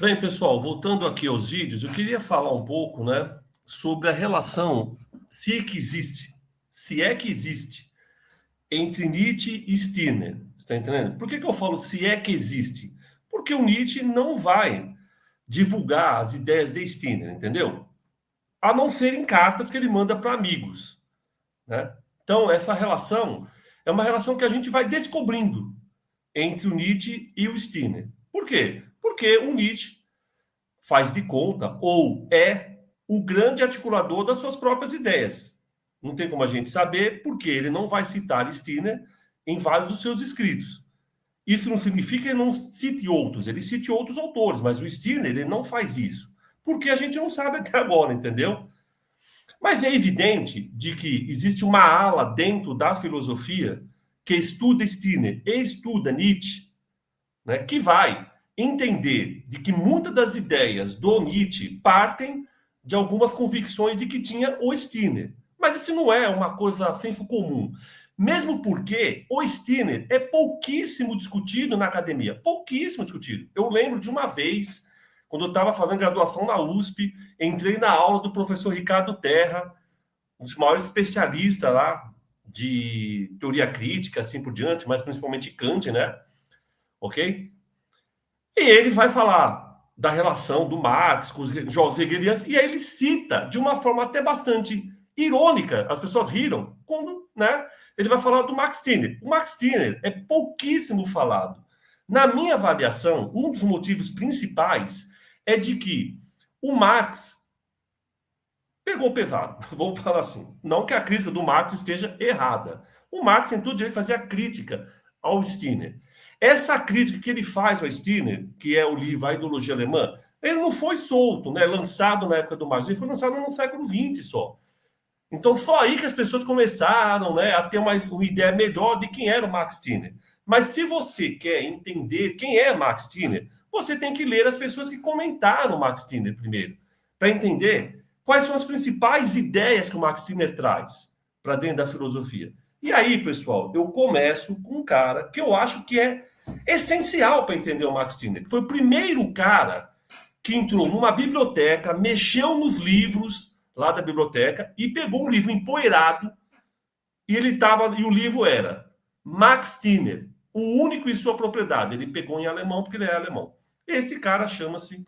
Bem, pessoal, voltando aqui aos vídeos, eu queria falar um pouco, né, sobre a relação, se é que existe, se é que existe, entre Nietzsche e Stirner. Está entendendo? Por que eu falo se é que existe? Porque o Nietzsche não vai divulgar as ideias de Stirner, entendeu? A não ser em cartas que ele manda para amigos, né? Então, essa relação é uma relação que a gente vai descobrindo entre o Nietzsche e o Stirner. Por quê? Porque o Nietzsche faz de conta ou é o grande articulador das suas próprias ideias. Não tem como a gente saber, porque ele não vai citar Stirner em vários dos seus escritos. Isso não significa que ele não cite outros, ele cite outros autores, mas o Stirner ele não faz isso, porque a gente não sabe até agora, entendeu? Mas é evidente de que existe uma ala dentro da filosofia que estuda Stirner e estuda Nietzsche, né, que vai entender de que muitas das ideias do Nietzsche partem de algumas convicções de que tinha o Stirner. Mas isso não é uma coisa senso comum. Mesmo porque o Stirner é pouquíssimo discutido na academia. Pouquíssimo discutido. Eu lembro de uma vez, quando eu estava fazendo graduação na USP, entrei na aula do professor Ricardo Terra, um dos maiores especialistas lá de teoria crítica, assim por diante, mas principalmente Kant, né? Ok? E ele vai falar da relação do Marx com os jovens hegelianos, e aí ele cita de uma forma até bastante irônica, as pessoas riram, quando né, ele vai falar do Max Stirner. O Max Stirner é pouquíssimo falado. Na minha avaliação, um dos motivos principais é de que o Marx pegou pesado, vamos falar assim. Não que a crítica do Marx esteja errada. O Marx tem todo direito de fazer a crítica ao Stirner. Essa crítica que ele faz ao Stirner, que é o livro A Ideologia Alemã, ele não foi solto, né, lançado na época do Marx, ele foi lançado no século XX só. Então, só aí que as pessoas começaram, né, a ter uma ideia melhor de quem era o Max Stirner. Mas se você quer entender quem é Max Stirner, você tem que ler as pessoas que comentaram o Max Stirner primeiro, para entender quais são as principais ideias que o Max Stirner traz para dentro da filosofia. E aí, pessoal, eu começo com um cara que eu acho que é essencial para entender o Max Stirner. Foi o primeiro cara que entrou numa biblioteca, mexeu nos livros lá da biblioteca e pegou um livro empoeirado e ele tava e o livro era Max Stirner, o único em sua propriedade. Ele pegou em alemão porque ele é alemão. Esse cara chama-se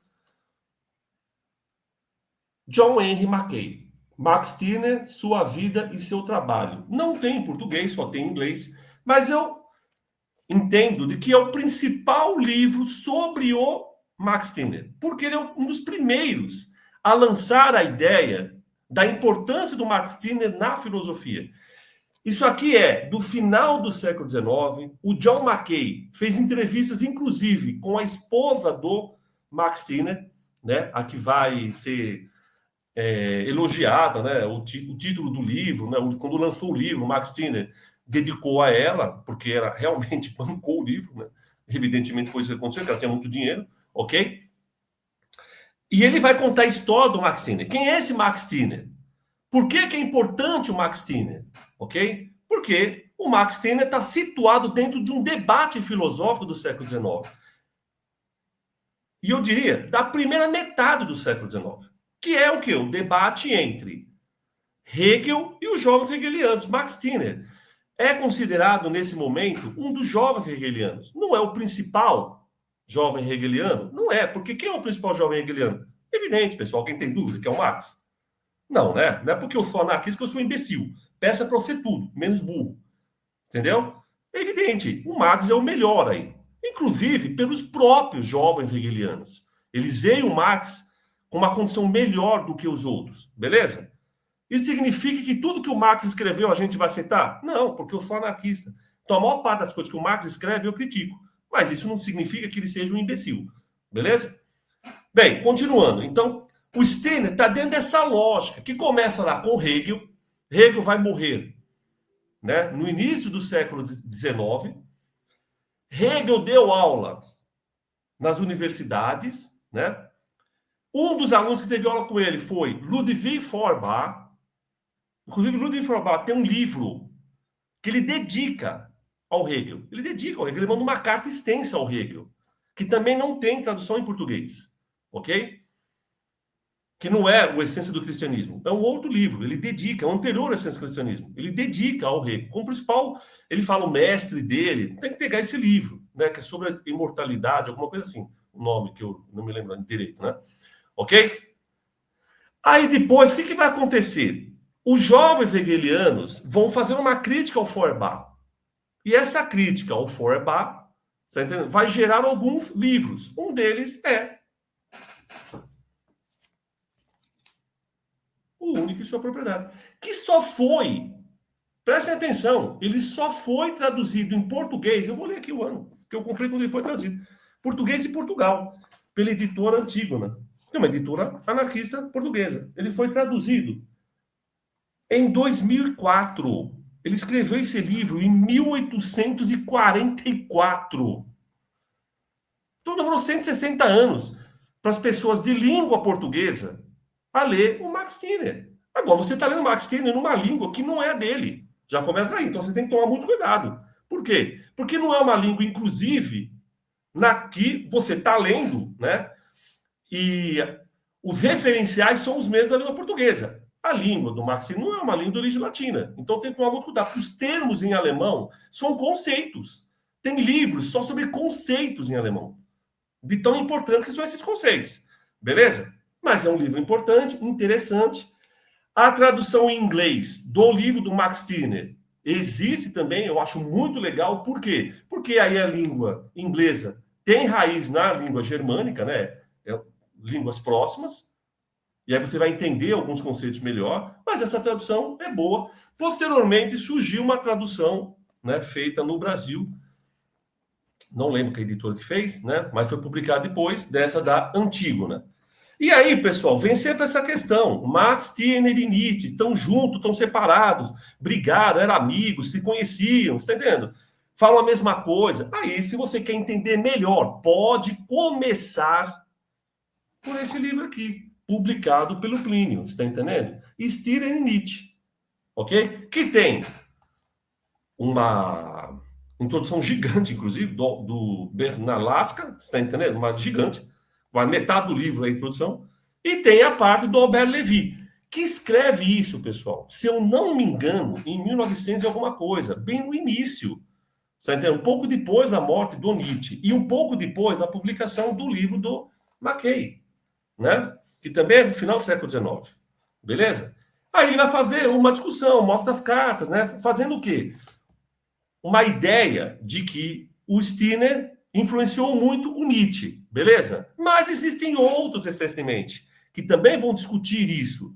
John Henry Mackay. Max Stirner, Sua Vida e Seu Trabalho. Não tem em português, só tem em inglês, mas eu entendo de que é o principal livro sobre o Max Stirner, porque ele é um dos primeiros a lançar a ideia da importância do Max Stirner na filosofia. Isso aqui é do final do século XIX. O John Mackay fez entrevistas, inclusive, com a esposa do Max Stirner, né, a que vai ser elogiada, né, o título do livro, né, quando lançou o livro, o Max Stirner dedicou a ela, porque ela realmente bancou o livro, né? Evidentemente foi isso que aconteceu, porque ela tinha muito dinheiro, ok? E ele vai contar a história do Max Stirner. Quem é esse Max Stirner? Por que, que é importante o Max Stirner? Ok? Porque o Max Stirner está situado dentro de um debate filosófico do século XIX. E eu diria, da primeira metade do século XIX. Que é o quê? O debate entre Hegel e os jovens hegelianos. Max Stirner é considerado, nesse momento, um dos jovens hegelianos. Não é o principal jovem hegeliano? Não é, porque quem é o principal jovem hegeliano? Evidente, pessoal, quem tem dúvida, que é o Marx. Não, né? Não é porque eu sou anarquista que eu sou imbecil. Peça para eu ser tudo, menos burro. Entendeu? É evidente, o Marx é o melhor aí. Inclusive pelos próprios jovens hegelianos. Eles veem o Marx com uma condição melhor do que os outros, beleza? Isso significa que tudo que o Marx escreveu a gente vai aceitar? Não, porque eu sou anarquista. Então a maior parte das coisas que o Marx escreve eu critico. Mas isso não significa que ele seja um imbecil. Beleza? Bem, continuando. Então, o Stirner está dentro dessa lógica, que começa lá com Hegel. Hegel vai morrer, né, no início do século XIX. Hegel deu aulas nas universidades, né? Um dos alunos que teve aula com ele foi Ludwig Feuerbach. Inclusive, Ludwig Feuerbach tem um livro que ele dedica ao Hegel. Ele dedica ao Hegel, ele manda uma carta extensa ao Hegel, que também não tem tradução em português. ok? Que não é o Essência do Cristianismo, é um outro livro, ele dedica, é o anterior à Essência do Cristianismo, ele dedica ao rei. Como principal, ele fala o mestre dele, tem que pegar esse livro, né, que é sobre a imortalidade, alguma coisa assim, o nome que eu não me lembro direito, né? Ok? Aí depois, o que vai acontecer? Os jovens hegelianos vão fazer uma crítica ao Feuerbach. E essa crítica ao Feuerbach, tá entendendo? Vai gerar alguns livros. Um deles é O Único e Sua Propriedade, que só foi, prestem atenção, ele só foi traduzido em português, eu vou ler aqui o ano, que eu comprei quando ele foi traduzido, português de Portugal, pela editora Antígona, que é uma editora anarquista portuguesa. Ele foi traduzido em 2004. Ele escreveu esse livro em 1844. Então demorou 160 anos para as pessoas de língua portuguesa a ler o Max Stirner. Agora, você está lendo o Max Stirner numa língua que não é a dele. Já começa aí. Então você tem que tomar muito cuidado. Por quê? Porque não é uma língua, inclusive, na que você está lendo, né? E os referenciais são os mesmos da língua portuguesa. A língua do Marx não é uma língua de origem latina. Então tem que tomar muito cuidado. Os termos em alemão são conceitos. Tem livros só sobre conceitos em alemão. De tão importantes que são esses conceitos. Beleza? Mas é um livro importante, interessante. A tradução em inglês do livro do Max Stirner existe também, eu acho muito legal. Por quê? Porque aí a língua inglesa tem raiz na língua germânica, né? Línguas próximas, e aí você vai entender alguns conceitos melhor, mas essa tradução é boa. Posteriormente surgiu uma tradução, né, feita no Brasil, não lembro que a editora que fez, né, mas foi publicada depois dessa da Antígona. E aí, pessoal, vem sempre essa questão. Max Stirner e Nietzsche estão juntos, estão separados, brigaram, eram amigos, se conheciam, você está entendendo? Falam a mesma coisa. Aí, se você quer entender melhor, pode começar por esse livro aqui, publicado pelo Plínio, está entendendo? Stirner e Nietzsche, ok? Que tem uma introdução gigante, inclusive, do Bernard Lasca, está entendendo? Uma gigante, vai metade do livro é a introdução, e tem a parte do Albert Levy, que escreve isso, pessoal, se eu não me engano, em 1900 e alguma coisa, bem no início, está entendendo? Um pouco depois da morte do Nietzsche, e um pouco depois da publicação do livro do Mackay, né? Que também é do final do século XIX. Beleza? Aí ele vai fazer uma discussão, mostra as cartas, né? Fazendo o quê? Uma ideia de que o Stirner influenciou muito o Nietzsche, beleza? Mas existem outros, recentemente, que também vão discutir isso.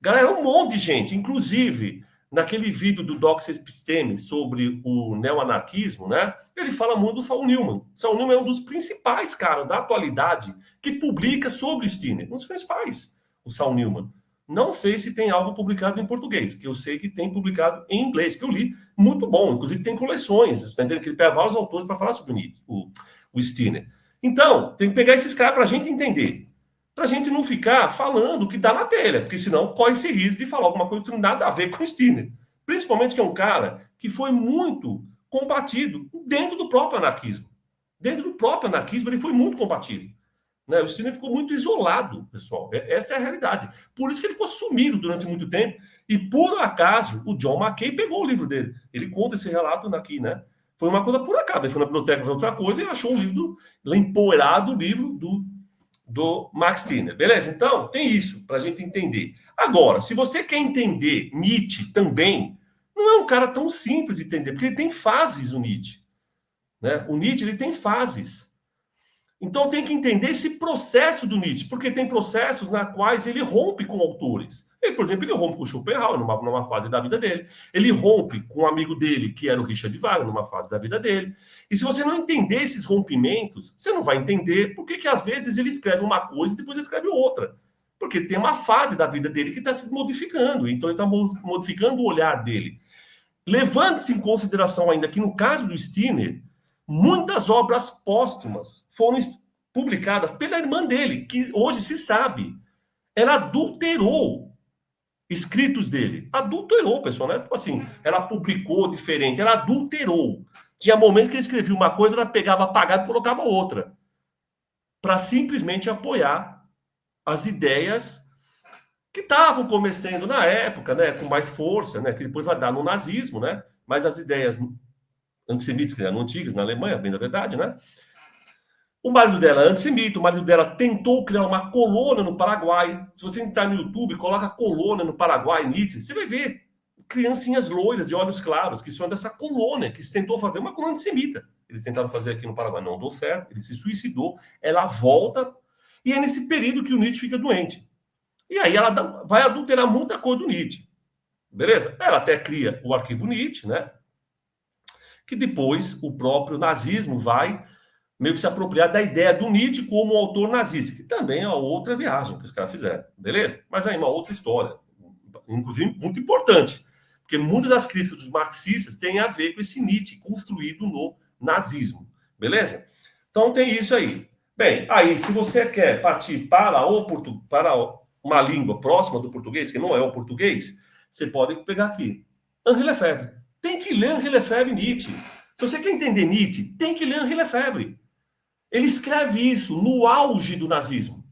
Galera, um monte de gente, inclusive naquele vídeo do Dox Episteme sobre o neoanarquismo, né? Ele fala muito do Saul Newman. Saul Newman é um dos principais caras da atualidade que publica sobre o Stirner. Um dos principais, o Saul Newman. Não sei se tem algo publicado em português, que eu sei que tem publicado em inglês, que eu li, muito bom. Inclusive tem coleções, você tá entendendo? Que ele pega vários autores para falar sobre o Stirner. Então, tem que pegar esses caras para a gente entender. Para a gente não ficar falando o que dá na telha, porque senão corre esse risco de falar alguma coisa que não tem nada a ver com o Stirner. Principalmente que é um cara que foi muito combatido dentro do próprio anarquismo. Dentro do próprio anarquismo, ele foi muito combatido. Né? O Stirner ficou muito isolado, pessoal. Essa é a realidade. Por isso que ele ficou sumido durante muito tempo. E, por acaso, o John Mackay pegou o livro dele. Ele conta esse relato aqui, né? Foi uma coisa por acaso. Ele foi na biblioteca ver outra coisa e achou um livro, empoeirado, o livro do Max Stirner. Beleza? Então, tem isso para a gente entender. Agora, se você quer entender Nietzsche também, não é um cara tão simples de entender, porque ele tem fases, o Nietzsche. Né? O Nietzsche ele tem fases. Então tem que entender esse processo do Nietzsche, porque tem processos na quais ele rompe com autores. Ele, por exemplo, ele rompe com o Schopenhauer numa fase da vida dele. Ele rompe com um amigo dele, que era o Richard Wagner, numa fase da vida dele. E se você não entender esses rompimentos, você não vai entender por que às vezes ele escreve uma coisa e depois ele escreve outra. Porque tem uma fase da vida dele que está se modificando. Então ele está modificando o olhar dele. Levando-se em consideração ainda que no caso do Stirner, muitas obras póstumas foram publicadas pela irmã dele, que hoje se sabe, ela adulterou escritos dele. Adulterou, pessoal, né? Tipo assim, ela publicou diferente, ela adulterou. Tinha momentos que ele escrevia uma coisa, ela pegava, apagava e colocava outra. para simplesmente apoiar as ideias que estavam começando na época, né, com mais força, né, que depois vai dar no nazismo, né, mas as ideias antissemitas que eram antigas na Alemanha, bem na verdade, né. O marido dela é antissemita, o marido dela tentou criar uma colônia no Paraguai. Se você entrar no YouTube, coloca colônia no Paraguai, Nietzsche, você vai ver criancinhas loiras de olhos claros, que são dessa colônia, que se tentou fazer uma colônia antissemita. Eles tentaram fazer aqui no Paraguai, não deu certo, ele se suicidou, ela volta, e é nesse período que o Nietzsche fica doente. E aí ela vai adulterar muita coisa do Nietzsche. Beleza? Ela até cria o arquivo Nietzsche, né? Que depois o próprio nazismo vai meio que se apropriar da ideia do Nietzsche como autor nazista, que também é outra viagem que os caras fizeram, beleza? Mas aí uma outra história, inclusive muito importante, porque muitas das críticas dos marxistas têm a ver com esse Nietzsche construído no nazismo, beleza? Então tem isso aí. Bem, aí se você quer partir para uma língua próxima do português, que não é o português, você pode pegar aqui. Henri Lefebvre. Tem que ler Henri Lefebvre e Nietzsche. Se você quer entender Nietzsche, tem que ler Henri Lefebvre. Ele escreve isso no auge do nazismo.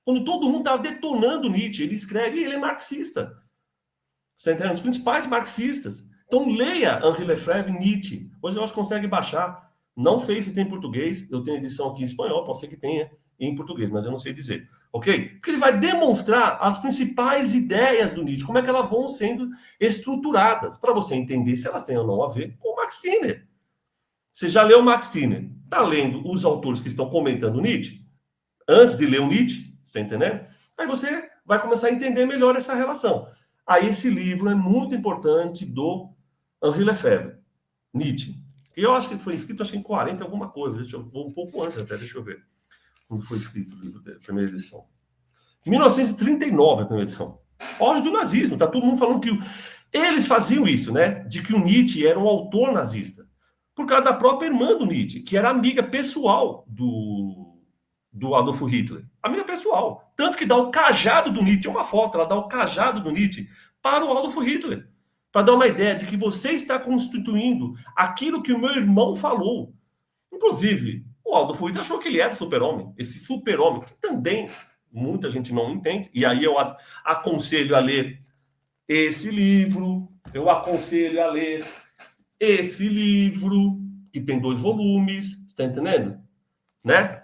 Quando todo mundo estava detonando Nietzsche, ele escreve e ele é marxista. Você entende? Um dos principais marxistas. Então leia Henri Lefebvre e Nietzsche. Hoje eu acho que consegue baixar. Não sei se tem em português. Eu tenho edição aqui em espanhol, pode ser que tenha em português, mas eu não sei dizer. Ok? Porque ele vai demonstrar as principais ideias do Nietzsche, como é que elas vão sendo estruturadas, para você entender se elas têm ou não a ver com o Max Stirner. Você já leu Max Stirner? Está lendo os autores que estão comentando Nietzsche? Antes de ler o Nietzsche, você está entendendo? Aí você vai começar a entender melhor essa relação. Aí esse livro é muito importante do Henri Lefebvre, Nietzsche. Que eu acho que foi escrito acho que em 40 alguma coisa. Um pouco antes até, deixa eu ver. Quando foi escrito o livro dele, primeira edição. 1939 a primeira edição. Auge do nazismo. Tá todo mundo falando que eles faziam isso, né? De que o Nietzsche era um autor nazista. Por causa da própria irmã do Nietzsche, que era amiga pessoal do Adolfo Hitler. Amiga pessoal. Tanto que dá o cajado do Nietzsche, uma foto, ela dá o cajado do Nietzsche para o Adolfo Hitler. Para dar uma ideia de que você está constituindo aquilo que o meu irmão falou. Inclusive, o Adolfo Hitler achou que ele era o super-homem. Esse super-homem, que também muita gente não entende. E aí eu aconselho a ler esse livro, eu aconselho a ler esse livro, que tem 2 volumes, está entendendo? Né?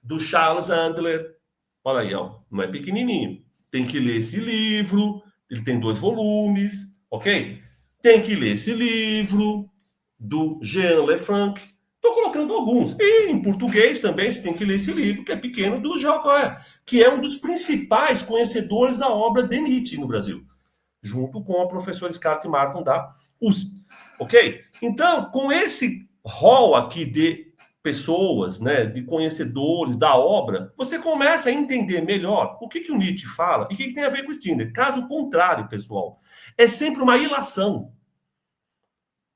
Do Charles Handler. Olha aí, ó, não é pequenininho. Tem que ler esse livro, ele tem 2 volumes, ok? Tem que ler esse livro do Jean Lefranc. Estou colocando alguns. E em português também você tem que ler esse livro, que é pequeno, do Jean Coé, que é um dos principais conhecedores da obra de Nietzsche no Brasil, junto com a professora Scarlett Martin da USP. Ok? Então, com esse rol aqui de pessoas, né, de conhecedores da obra, você começa a entender melhor o que o Nietzsche fala e o que tem a ver com o Stirner. Caso contrário, pessoal, é sempre uma ilação.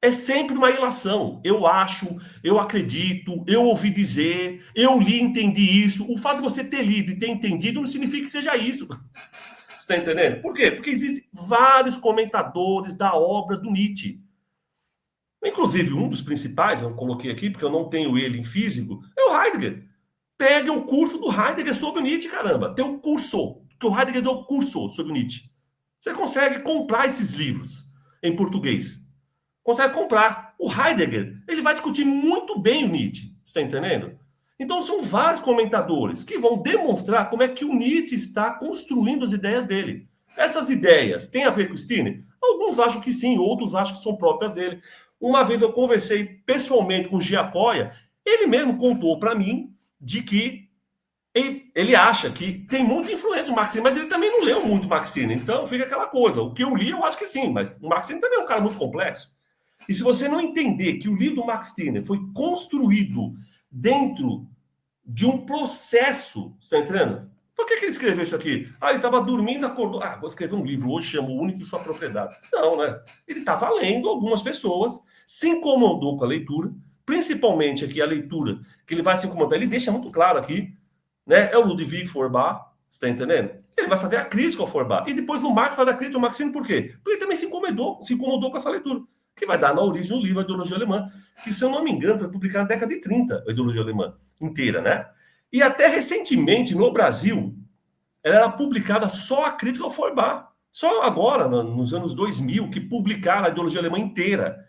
É sempre uma ilação. Eu acho, eu acredito, eu ouvi dizer, eu li e entendi isso. O fato de você ter lido e ter entendido não significa que seja isso. Você está entendendo? Por quê? Porque existem vários comentadores da obra do Nietzsche. Inclusive, um dos principais, eu coloquei aqui, porque eu não tenho ele em físico, é o Heidegger. Pega o curso do Heidegger sobre o Nietzsche, caramba. Tem um curso, que o Heidegger deu curso sobre o Nietzsche. Você consegue comprar esses livros em português. Consegue comprar. O Heidegger, ele vai discutir muito bem o Nietzsche. Você está entendendo? Então, são vários comentadores que vão demonstrar como é que o Nietzsche está construindo as ideias dele. Essas ideias têm a ver com o Stirner? Alguns acham que sim, outros acham que são próprias dele. Uma vez eu conversei pessoalmente com o Giacoia, ele mesmo contou para mim de que ele acha que tem muita influência do Marx, mas ele também não leu muito Marx. Então fica aquela coisa. O que eu li, eu acho que sim, mas o Marx também é um cara muito complexo. E se você não entender que o livro do Max Stirner foi construído dentro de um processo, você está entendendo? Por que ele escreveu isso aqui? Ah, ele estava dormindo, acordou. Ah, vou escrever um livro hoje, chama O Único e Sua Propriedade. Não, né? Ele estava lendo, algumas pessoas se incomodou com a leitura, principalmente aqui a leitura, que ele vai se incomodar. Ele deixa muito claro aqui, né? É o Ludwig Feuerbach, você está entendendo? Ele vai fazer a crítica ao Feuerbach. E depois o Marx faz a crítica ao Marxismo, por quê? Porque ele também se incomodou com essa leitura, que vai dar na origem do livro A Ideologia Alemã, que, se eu não me engano, foi publicado na década de 30, a Ideologia Alemã inteira, né? E até recentemente, no Brasil, ela era publicada só a crítica ao Feuerbach. Só agora, nos anos 2000, que publicaram a ideologia alemã inteira.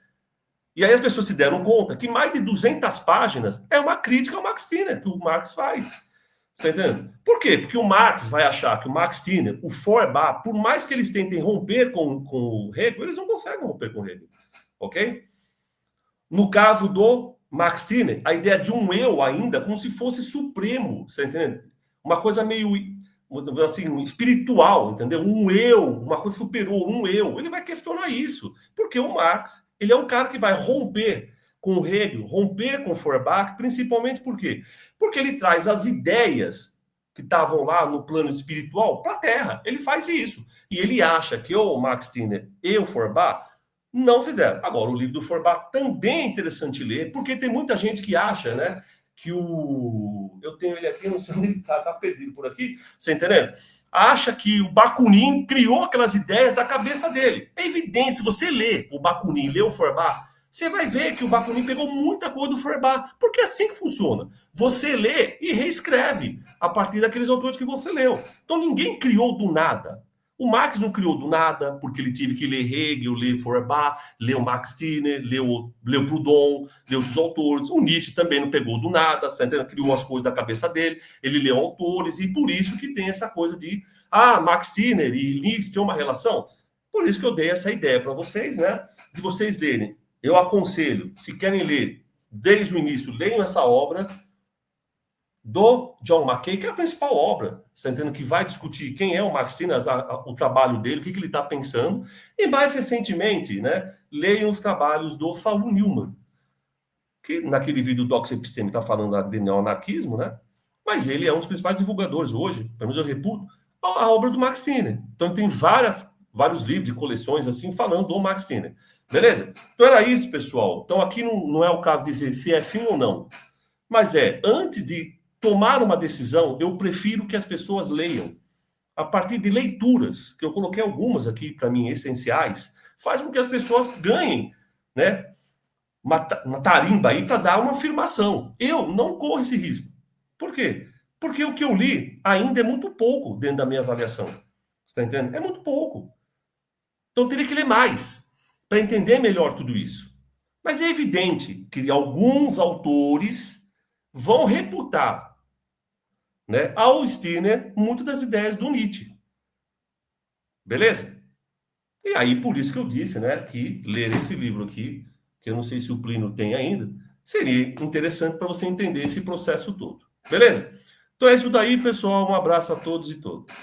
E aí as pessoas se deram conta que mais de 200 páginas é uma crítica ao Max Stirner, que o Marx faz. Você está entendendo? Por quê? Porque o Marx vai achar que o Max Stirner, o Feuerbach, por mais que eles tentem romper com o Hegel, eles não conseguem romper com o Hegel. Ok? No caso do Max Stirner, a ideia de um eu ainda como se fosse supremo, você está entendendo? Uma coisa meio, assim, espiritual, entendeu? Um eu, uma coisa superior, um eu. Ele vai questionar isso, porque o Marx, ele é um cara que vai romper com o Hegel, romper com o Feuerbach, principalmente por quê? Porque ele traz as ideias que estavam lá no plano espiritual para a Terra. Ele faz isso. E ele acha que o Max Stirner e o Feuerbach não fizeram. Agora, o livro do Feuerbach também é interessante ler, porque tem muita gente que acha, né, que o... Eu tenho ele aqui, não sei onde ele tá perdido por aqui, você entendeu? Acha que o Bakunin criou aquelas ideias da cabeça dele. É evidente, se você lê o Bakunin, lê o Feuerbach, você vai ver que o Bakunin pegou muita coisa do Feuerbach, porque é assim que funciona. Você lê e reescreve a partir daqueles autores que você leu. Então ninguém criou do nada. O Marx não criou do nada, porque ele teve que ler Hegel, ler Feuerbach, ler o Max Stirner, ler o Proudhon, ler outros autores. O Nietzsche também não pegou do nada, criou as coisas da cabeça dele, ele leu autores, e por isso que tem essa coisa de Max Stirner e Nietzsche têm uma relação. Por isso que eu dei essa ideia para vocês, né? De vocês lerem. Eu aconselho, se querem ler desde o início, leiam essa obra do John McKay, que é a principal obra, você entendendo, que vai discutir quem é o Max Stirner, o trabalho dele, o que ele está pensando, e mais recentemente, né, leiam os trabalhos do Saul Newman, que naquele vídeo do Dox Episteme está falando de neoanarquismo, né, mas ele é um dos principais divulgadores hoje, pelo menos eu reputo, a obra do Max Stirner. Então ele tem vários livros de coleções assim falando do Max Stirner. Beleza? Então era isso, pessoal. Então aqui não é o caso de ver se é sim ou não, mas antes de tomar uma decisão, eu prefiro que as pessoas leiam. A partir de leituras, que eu coloquei algumas aqui para mim essenciais, faz com que as pessoas ganhem, né, uma tarimba aí para dar uma afirmação. Eu não corro esse risco. Por quê? Porque o que eu li ainda é muito pouco dentro da minha avaliação. Você está entendendo? É muito pouco. Então eu teria que ler mais para entender melhor tudo isso. Mas é evidente que alguns autores vão reputar, né, ao Stirner muitas das ideias do Nietzsche. Beleza? E aí, por isso que eu disse, né, que ler esse livro aqui, que eu não sei se o Plínio tem ainda, seria interessante para você entender esse processo todo. Beleza? Então é isso daí, pessoal. Um abraço a todos e todas.